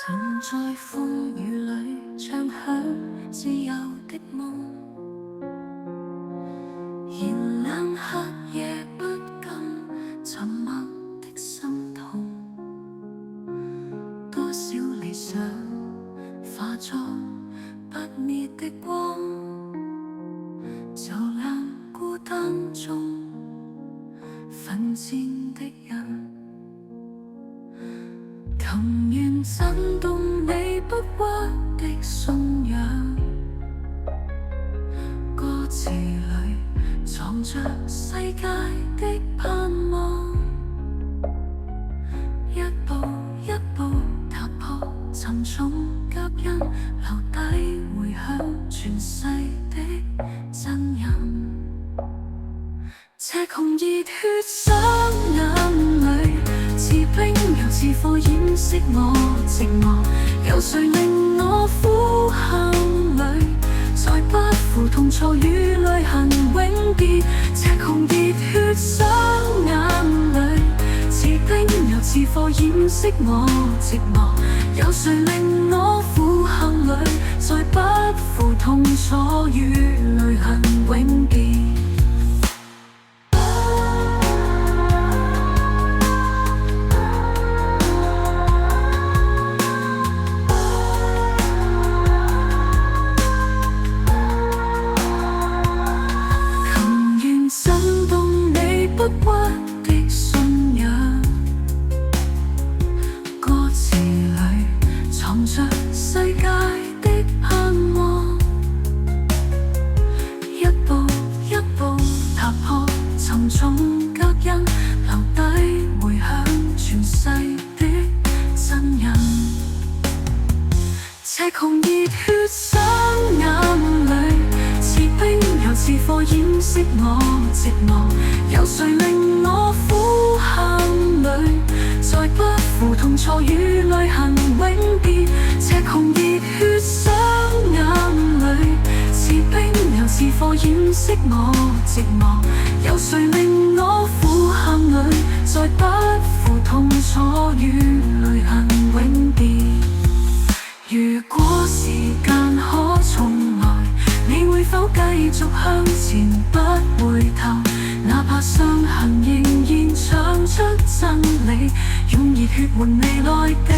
曾在風雨裏唱響自由的夢，燃亮黑夜不甘沉默的心痛。多少理想化作不滅的光，照亮孤單中奮戰的人。琴弦震動你不屈的信仰，歌詞裏藏着世界的盼望。一步一步踏破沉重腳印，留低回響傳世的真人。赤紅熱血雙眼裏，似冰又似火掩飾我寂寞。有誰令我苦喊淚，再不負痛楚與淚痕永別。赤紅熱血雙眼裏，似冰又似火掩飾我寂寞。有誰令我苦喊淚，再不負痛楚與淚痕永別。不屈的信仰，歌詞裏藏着世界的盼望。一步一步踏破沉重腳印，留低回響傳世的真人。赤紅熱血雙眼裏，似冰又似火掩飾我寂寞。有誰令我苦喊淚，再不負痛楚與淚痕永別。赤紅熱血雙眼裏，似冰又似火掩飾我寂寞。有誰令我苦喊淚，再不負痛楚與淚痕永別。如果時間可重來，你會否繼續向前不回頭？哪怕傷痕仍然唱出真理，用熱血換未來的